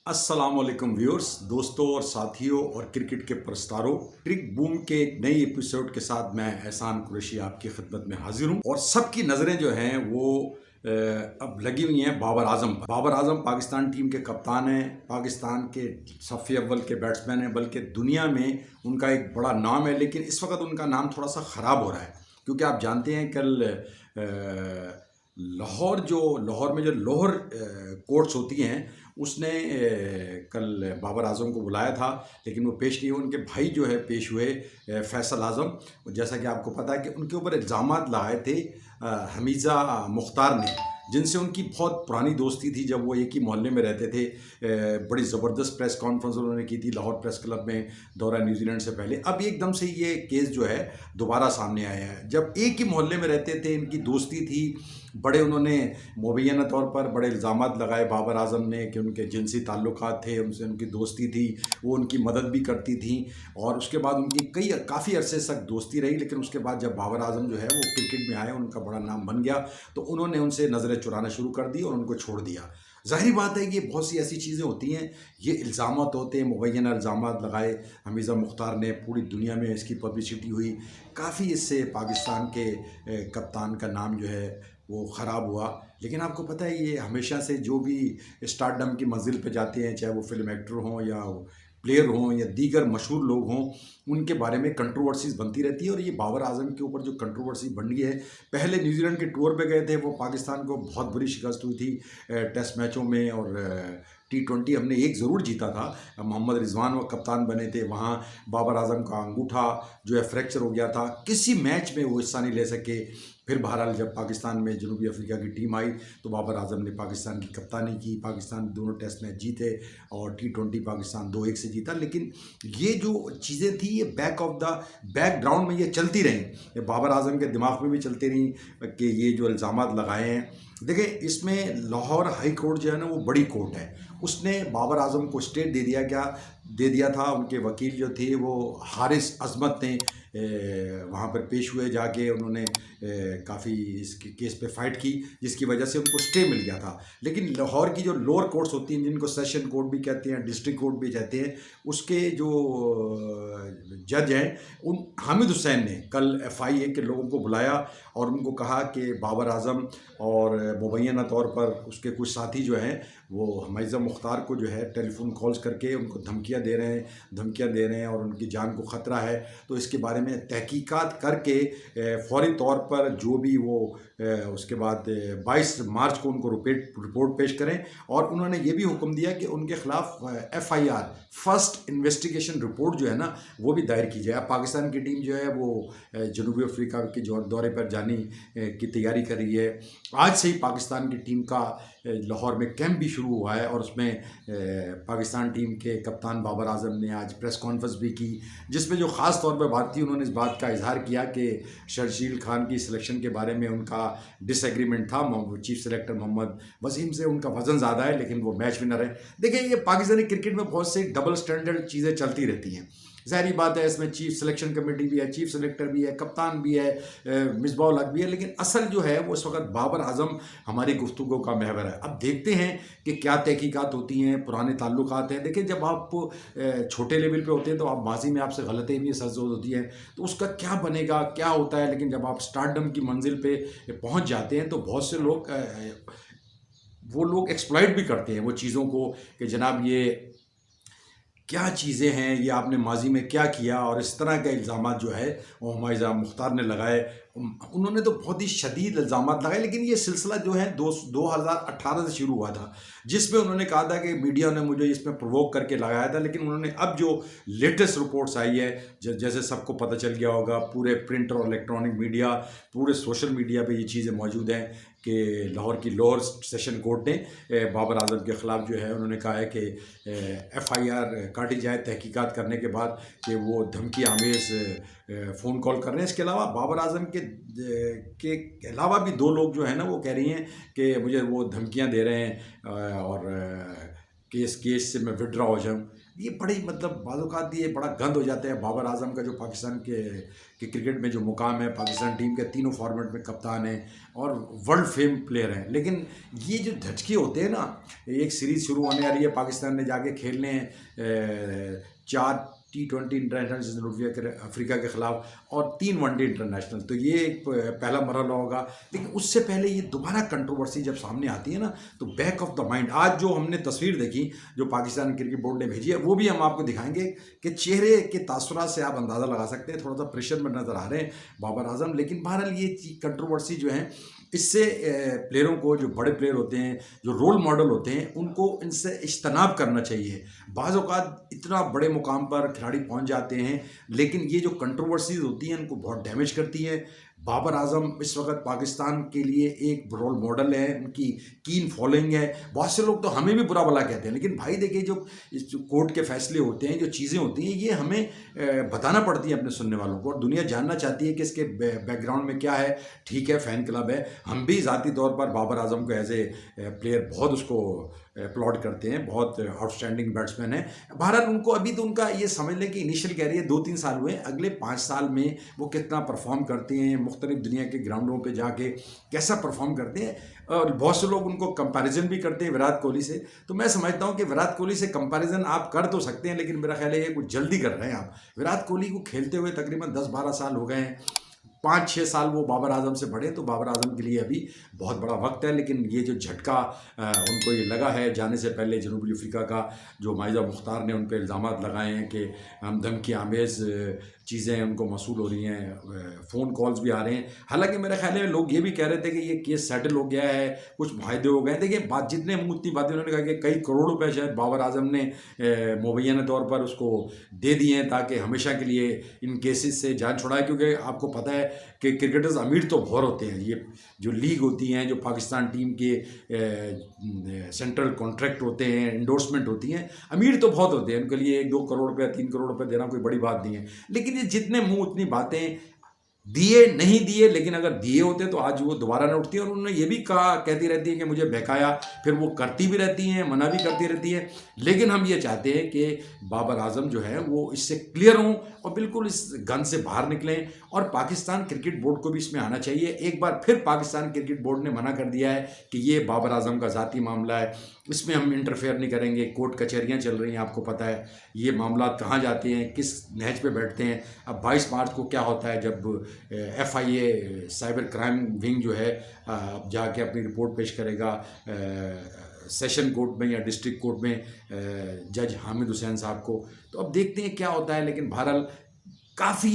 अस्सलाम वालेकुम व्यूअर्स, दोस्तों और साथियों और क्रिकेट के प्रस्तारों। क्रिक बूम के एक नई एपिसोड के साथ मैं एहसान कुरैशी आपकी खिदमत में हाजिर हूं और सबकी नज़रें जो हैं वो अब लगी हुई हैं बाबर आजम पर। बाबर आजम पाकिस्तान टीम के कप्तान हैं, पाकिस्तान के सफ़े अव्वल के बैट्समैन हैं, बल्कि दुनिया में उनका एक बड़ा नाम है। लेकिन इस वक्त उनका नाम थोड़ा सा ख़राब हो रहा है क्योंकि आप जानते हैं कल लाहौर में जो लोअर कोर्ट्स होती हैं उसने कल बाबर आजम को बुलाया था, लेकिन वो पेश नहीं हुए। उनके भाई जो है पेश हुए, फैसल आजम। जैसा कि आपको पता है कि उनके ऊपर इल्ज़ामात लगाए थे हमीज़ा मुख्तार ने, जिनसे उनकी बहुत पुरानी दोस्ती थी जब वो एक ही मोहल्ले में रहते थे। बड़ी ज़बरदस्त प्रेस कॉन्फ्रेंस उन्होंने की थी लाहौर प्रेस क्लब में दौरा न्यूजीलैंड से पहले। अब एकदम से ये केस जो है दोबारा सामने आया है। जब एक ही मोहल्ले में रहते थे, इनकी दोस्ती थी, बड़े उन्होंने मुबैना तौर पर बड़े इल्ज़ामात लगाए बाबर आजम ने कि उनके जिनसी ताल्लुकात थे, उनसे उनकी दोस्ती थी, वो उनकी मदद भी करती थी और उसके बाद उनकी काफ़ी अरसे तक दोस्ती रही। लेकिन उसके बाद जब बाबर आजम जो है वो क्रिकेट में आए, उनका बड़ा नाम बन गया, तो उन्होंने उनसे नज़रें चुराना शुरू कर दी और उनको छोड़ दिया। ज़ाहिर बात है कि बहुत सी ऐसी चीज़ें होती हैं, ये इल्ज़ामात होते हैं, मुबैना इल्ज़ामात लगाए हमीज़ा मुख्तार ने, पूरी दुनिया में इसकी पब्लिसिटी हुई, काफ़ी इससे पाकिस्तान के कप्तान का नाम जो है वो ख़राब हुआ। लेकिन आपको पता है ये हमेशा से जो भी स्टारडम की मंजिल पे जाते हैं, चाहे वो फिल्म एक्टर हों या प्लेयर हों या दीगर मशहूर लोग हों, उनके बारे में कंट्रोवर्सीज़ बनती रहती है। और ये बाबर आजम के ऊपर जो कंट्रोवर्सी बन गई है, पहले न्यूजीलैंड के टूर पे गए थे, वो पाकिस्तान को बहुत बुरी शिकस्त हुई थी टेस्ट मैचों में, और T20 हमने एक ज़रूर जीता था। मोहम्मद रिजवान वो कप्तान बने थे, वहाँ बाबर आजम का अंगूठा जो है फ्रैक्चर हो गया था, किसी मैच में वो हिस्सा नहीं ले सके। फिर बहरहाल जब पाकिस्तान में जनूबी अफ्रीका की टीम आई तो बाबर आजम ने पाकिस्तान की कप्तानी की, पाकिस्तान दोनों टेस्ट मैच जीते और T20 पाकिस्तान 2-1 से जीता। लेकिन ये जो चीज़ें थी ये बैकग्राउंड में ये चलती रहीं, ये बाबर आजम के दिमाग में भी चलती रहीं कि ये जो इल्ज़ामात लगाए हैं। देखिए, इसमें लाहौर हाई कोर्ट जो है ना वो बड़ी कोर्ट है, उसने बाबर आजम को स्टे दे दिया था। उनके वकील जो थे वो हारिस अजमत ने वहाँ पर पेश हुए, जाके उन्होंने काफ़ी इसके केस पे फाइट की, जिसकी वजह से उनको स्टे मिल गया था। लेकिन लाहौर की जो लोअर कोर्ट्स होती हैं, जिनको सेशन कोर्ट भी कहते हैं, डिस्ट्रिक्ट कोर्ट भी कहते हैं, उसके जो जज हैं, उन हामिद हुसैन ने कल FIA के लोगों को बुलाया और उनको कहा कि बाबर आजम और मुबैना तौर पर उसके कुछ साथी जो हैं वो हमीज़ा मुख्तार को जो है टेलीफोन कॉल्स करके उनको धमकियां दे रहे हैं और उनकी जान को ख़तरा है। तो इसके बारे में तहकीकात करके फौरी तौर पर जो भी वो उसके बाद 22 मार्च को उनको रिपोर्ट पेश करें। और उन्होंने ये भी हुक्म दिया कि उनके खिलाफ FIR फर्स्ट इन्वेस्टिगेशन रिपोर्ट जो है ना वो भी दायर की जाए। अब पाकिस्तान की टीम जो है वो जनूबी अफ्रीका के दौरे पर जाने की तैयारी कर रही है। आज से ही पाकिस्तान की टीम का लाहौर में कैंप भी शुरू हुआ है और उसमें पाकिस्तान टीम के कप्तान बाबर आजम ने आज प्रेस कॉन्फ्रेंस भी की, जिसमें जो ख़ास तौर पर बात थी, उन्होंने इस बात का इजहार किया कि शर्जील खान की सिलेक्शन के बारे में उनका डिसएग्रीमेंट था। चीफ सेलेक्टर मोहम्मद वसीम से उनका वज़न ज़्यादा है लेकिन वो मैच विनर है। देखिए, ये पाकिस्तानी क्रिकेट में बहुत से डबल स्टैंडर्ड चीज़ें चलती रहती हैं। ज़ाहिर बात है इसमें चीफ सिलेक्शन कमेटी भी है, चीफ सेलेक्टर भी है, कप्तान भी है, मिसबाह हक भी है, लेकिन असल जो है वो इस वक्त बाबर आजम हमारी गुफ्तगू का महवर है। अब देखते हैं कि क्या तहकीकात होती हैं, पुराने ताल्लुकात हैं। देखिए, जब आप छोटे लेवल पे होते हैं तो आप माजी में आपसे गलतें भी सरजद होती हैं, तो उसका क्या बनेगा, क्या होता है। लेकिन जब आप स्टारडम की मंजिल पे पहुंच जाते हैं तो बहुत से लोग वो लोग एक्सप्लॉइट भी करते हैं वो चीज़ों को कि जनाब ये क्या चीज़ें हैं, ये आपने माजी में क्या किया। और इस तरह के इल्ज़ामात जो है वो हमीज़ा मुख्तार ने लगाए। उन्होंने तो बहुत ही शदीद इल्ज़ामात लगाए, लेकिन ये सिलसिला जो है 2018 से शुरू हुआ था, जिसमें उन्होंने कहा था कि मीडिया ने मुझे इसमें प्रोवोक करके लगाया था। लेकिन उन्होंने अब जो लेटेस्ट रिपोर्ट्स आई है, जैसे सबको पता चल गया होगा, पूरे प्रिंट और इलेक्ट्रॉनिक मीडिया, पूरे सोशल मीडिया पे ये चीज़ें मौजूद हैं कि लाहौर की लोअर सेशन कोर्ट ने बाबर आजम के ख़िलाफ़ जो है उन्होंने कहा है कि FIR काटी जाए तहकीकात करने के बाद कि वो धमकी आमेज़ फ़ोन कॉल कर रहे हैं। इसके अलावा बाबर आजम के अलावा भी 2 लोग जो है ना वो कह रही हैं कि मुझे वो धमकियां दे रहे हैं और केस से मैं विड्रॉ हो जाऊं। ये बड़ी मतलब बाज़-औक़ात ये बड़ा गंद हो जाता है। बाबर आज़म का जो पाकिस्तान के क्रिकेट में जो मुकाम है, पाकिस्तान टीम के तीनों फॉर्मेट में कप्तान है और वर्ल्ड फेम प्लेयर हैं, लेकिन ये जो धचके होते हैं ना, एक सीरीज़ शुरू होने वाली है, पाकिस्तान ने जाके खेलने 4 T20 इंटरनेशनल जिसने अफ्रीका के ख़िलाफ़ और 3 वनडे इंटरनेशनल, तो ये एक पहला मरहला होगा। लेकिन उससे पहले ये दोबारा कंट्रोवर्सी जब सामने आती है ना, तो बैक ऑफ द माइंड आज जो हमने तस्वीर देखी जो पाकिस्तान क्रिकेट बोर्ड ने भेजी है, वो भी हम आपको दिखाएंगे कि चेहरे के तासुरात से आप अंदाज़ा लगा सकते हैं, थोड़ा सा प्रेशर में नज़र आ रहे हैं बाबर आजम। लेकिन बहरहाल ये कंट्रोवर्सी जो है, इससे प्लेयरों को, जो बड़े प्लेयर होते हैं, जो रोल मॉडल होते हैं, उनको इनसे इज्तनाब करना चाहिए। बाज़ औक़ात इतना बड़े मुकाम पर खिलाड़ी पहुंच जाते हैं, लेकिन ये जो कंट्रोवर्सीज होती हैं इनको बहुत डैमेज करती हैं। बाबर आजम इस वक्त पाकिस्तान के लिए एक रोल मॉडल है, उनकी कीन फॉलोइंग है। बहुत से लोग तो हमें भी बुरा भला कहते हैं, लेकिन भाई देखिए जो कोर्ट के फैसले होते हैं, जो चीज़ें होती हैं, ये हमें बताना पड़ती है अपने सुनने वालों को, और दुनिया जानना चाहती है कि इसके बैकग्राउंड में क्या है। ठीक है, फ़ैन क्लब है, हम भी ज़ाती तौर पर बाबर आजम को एज ए प्लेयर बहुत उसको अपलॉड करते हैं, बहुत आउटस्टैंडिंग बैट्समैन है। बहरहाल उनको अभी तो उनका ये समझ लें कि इनिशियल कैरियर 2-3 साल हुए, अगले 5 साल में वो कितना परफॉर्म करते हैं, मुख्तलिफ दुनिया के ग्राउंडों पे जाके कैसा परफॉर्म करते हैं। और बहुत से लोग उनको कंपैरिजन भी करते हैं विराट कोहली से, तो मैं समझता हूँ कि विराट कोहली से कंपैरिजन आप कर तो सकते हैं, लेकिन मेरा ख्याल है ये कुछ जल्दी कर रहे हैं आप। विराट कोहली को खेलते हुए तकरीबन 10-12 साल हो गए हैं, 5-6 साल वो बाबर आजम से बड़े, तो बाबर आजम के लिए अभी बहुत बड़ा वक्त है। लेकिन ये जो झटका उनको ये लगा है जाने से पहले, जनूबी अफ्रीका का जो माहिजा मुख्तार ने उन पर इल्ज़ाम लगाए हैं कि हम धमकी आमेज़ चीज़ें उनको मसूल हो रही हैं, फ़ोन कॉल्स भी आ रहे हैं। हालांकि मेरे ख्याल में लोग ये भी कह रहे थे कि ये केस सेटल हो गया है, कुछ माहदे हो गए। देखिए बात जितने मुँह उतनी बातें, उन्होंने कहा कि कई करोड़ रुपए शायद बाबर आजम ने मुबैना तौर पर उसको दे दिए हैं ताकि हमेशा के लिए इन केसेस से जान छुड़ाए। क्योंकि आपको पता है कि क्रिकेटर्स अमीर तो बहुत होते हैं, ये जो लीग होती हैं, जो पाकिस्तान टीम के सेंट्रल कॉन्ट्रैक्ट होते हैं, इंडोर्समेंट होती हैं, अमीर तो बहुत होते हैं, उनके लिए 1-2 करोड़ रुपये, 3 करोड़ रुपये देना कोई बड़ी बात नहीं है। लेकिन ये जितने मुंह उतनी बातें, दिए नहीं दिए, लेकिन अगर दिए होते तो आज वो दोबारा न उठती है। और उन्होंने ये भी कहा, कहती रहती है कि मुझे बहकाया, फिर वो करती भी रहती हैं, मना भी करती रहती है। लेकिन हम ये चाहते हैं कि बाबर आजम जो है वो इससे क्लियर हों और बिल्कुल इस गन से बाहर निकलें, और पाकिस्तान क्रिकेट बोर्ड को भी इसमें आना चाहिए। एक बार फिर पाकिस्तान क्रिकेट बोर्ड ने मना कर दिया है कि ये बाबर आजम का ज़ाती मामला है, इसमें हम इंटरफेयर नहीं करेंगे। कोर्ट कचहरियाँ चल रही हैं, आपको पता है ये मामला कहाँ जाते हैं, किस नहज पे बैठते हैं। अब 22 मार्च को क्या होता है, जब FIA साइबर क्राइम विंग जो है अब जाके अपनी रिपोर्ट पेश करेगा सेशन कोर्ट में या डिस्ट्रिक्ट कोर्ट में जज हामिद हुसैन साहब को, तो अब देखते हैं क्या होता है। लेकिन बहरहाल काफ़ी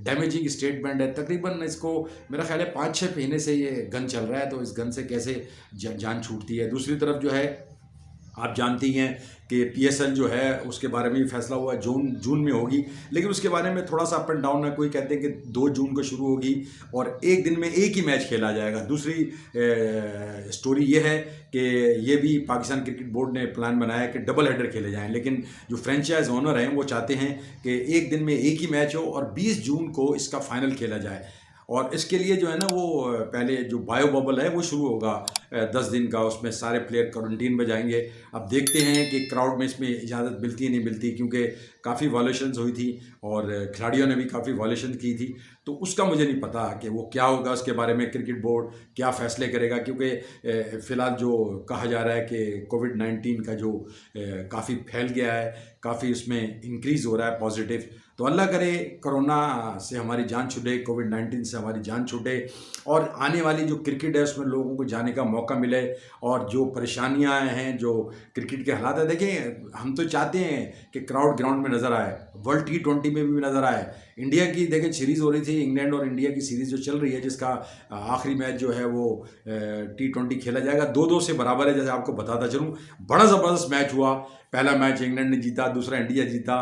डैमेजिंग स्टेटमेंट है। तकरीबन इसको मेरा ख्याल है 5-6 महीने से ये गन चल रहा है, तो इस गन से कैसे जान छूटती है। दूसरी तरफ जो है आप जानती हैं कि PSL जो है उसके बारे में भी फैसला हुआ, जून में होगी, लेकिन उसके बारे में थोड़ा सा अप एंड डाउन है। कोई कहते हैं कि 2 जून को शुरू होगी और एक दिन में एक ही मैच खेला जाएगा। दूसरी स्टोरी ये है कि ये भी पाकिस्तान क्रिकेट बोर्ड ने प्लान बनाया कि डबल हेडर खेले जाएं, लेकिन जो फ्रेंचाइज ओनर हैं वो चाहते हैं कि एक दिन में एक ही मैच हो और 20 जून को इसका फाइनल खेला जाए। और इसके लिए जो है ना, वो पहले जो बायो बबल है वो शुरू होगा 10 दिन का, उसमें सारे प्लेयर क्वारंटीन में जाएंगे। अब देखते हैं कि क्राउड में इसमें इजाज़त मिलती है नहीं मिलती, क्योंकि काफ़ी वायलेशंस हुई थी और खिलाड़ियों ने भी काफ़ी वायलेशन की थी। तो उसका मुझे नहीं पता कि वो क्या होगा, उसके बारे में क्रिकेट बोर्ड क्या फ़ैसले करेगा। क्योंकि फ़िलहाल जो कहा जा रहा है कि कोविड-19 का जो काफ़ी फैल गया है, काफ़ी उसमें इंक्रीज़ हो रहा है पॉजिटिव, तो अल्लाह करे कोरोना से हमारी जान छूटे, कोविड-19 से हमारी जान छूटे और आने वाली जो क्रिकेट है उसमें लोगों को जाने का मौका मिले। और जो परेशानियां हैं, जो क्रिकेट के हालात है, देखें हम तो चाहते हैं कि क्राउड ग्राउंड में नज़र आए, वर्ल्ड T20 में भी नज़र आए। इंडिया की देखें सीरीज़ हो रही थी, इंग्लैंड और इंडिया की सीरीज़ जो चल रही है, जिसका आखिरी मैच जो है वो T20 खेला जाएगा, 2-2 से बराबर है। जैसे आपको बताता चलूँ, बड़ा ज़बरदस्त मैच हुआ। पहला मैच इंग्लैंड ने जीता, दूसरा इंडिया जीता,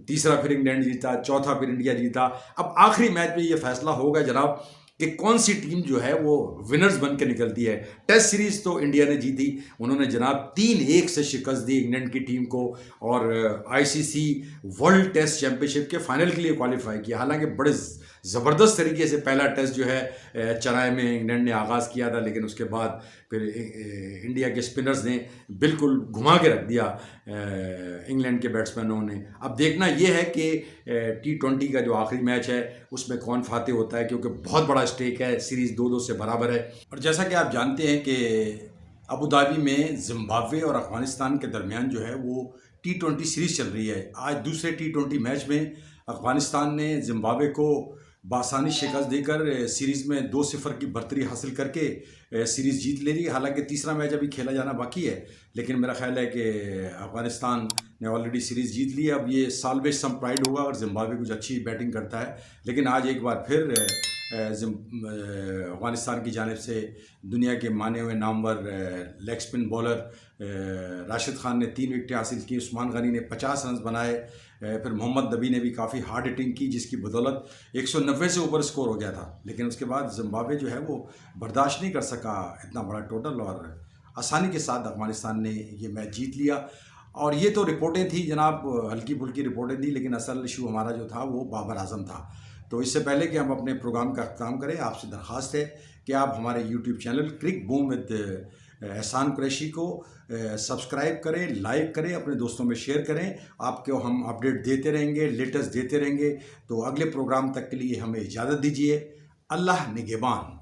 तीसरा फिर इंग्लैंड जीता, चौथा फिर इंडिया जीता। अब आखिरी मैच में ये फैसला होगा जनाब कि कौन सी टीम जो है वो विनर्स बन के निकलती है। टेस्ट सीरीज़ तो इंडिया ने जीती, उन्होंने जनाब 3-1 से शिकस्त दी इंग्लैंड की टीम को और ICC वर्ल्ड टेस्ट चैंपियनशिप के फाइनल के लिए क्वालिफाई किया। हालांकि बड़े ज़बरदस्त तरीके से पहला टेस्ट जो है चेन्नई में इंग्लैंड ने आगाज़ किया था, लेकिन उसके बाद फिर इंडिया के स्पिनर्स ने बिल्कुल घुमा के रख दिया इंग्लैंड के बैट्समैनों ने। अब देखना ये है कि T20 का जो आखिरी मैच है उसमें कौन फातेह होता है, क्योंकि बहुत बड़ा स्टेक है, सीरीज़ 2-2 से बराबर है। और जैसा कि आप जानते हैं कि अबू धाबी में जिम्बाब्वे और अफ़गानिस्तान के दरमियान जो है वो T20 सीरीज़ चल रही है। आज दूसरे T20 मैच में अफ़गानिस्तान ने जिम्बाब्वे को बासानी शिकस्त देकर सीरीज़ में 2-0 की बढ़तरी हासिल करके सीरीज़ जीत ले ली। हालांकि तीसरा मैच अभी खेला जाना बाकी है, लेकिन मेरा ख्याल है कि अफ़गानिस्तान ने ऑलरेडी सीरीज़ जीत ली है। अब ये साल्वेज सम प्राइड होगा अगर जिम्बाब्वे कुछ अच्छी बैटिंग करता है। लेकिन आज एक बार फिर अफ़गानिस्तान की जानिब से दुनिया के माने हुए Namvar leg spin bowler Rashid Khan ने 3 विकेटें हासिल की, उस्मान गनी ने 50 रन बनाए, फिर मोहम्मद नबी ने भी काफ़ी हार्ड हिटिंग की जिसकी बदौलत 190 से ऊपर स्कोर हो गया था। लेकिन उसके बाद जिम्बाब्वे जो है वो बर्दाश्त नहीं कर सका इतना बड़ा टोटल, और आसानी के साथ अफ़गानिस्तान ने ये मैच जीत लिया। और ये तो रिपोर्टें थी जनाब, हल्की फुल्की रिपोर्टें थी, लेकिन असल इशू हमारा जो था वो बाबर आजम था। तो इससे पहले कि हम अपने प्रोग्राम का अख्ताम करें, आपसे दरख्वास्त है कि आप हमारे YouTube channel crick boom with Ehsan Qureshi को सब्सक्राइब करें, लाइक करें, अपने दोस्तों में शेयर करें। आपको हम अपडेट देते रहेंगे, लेटेस्ट देते रहेंगे। तो अगले प्रोग्राम तक के लिए हमें इजाज़त दीजिए। अल्लाह निगहबान।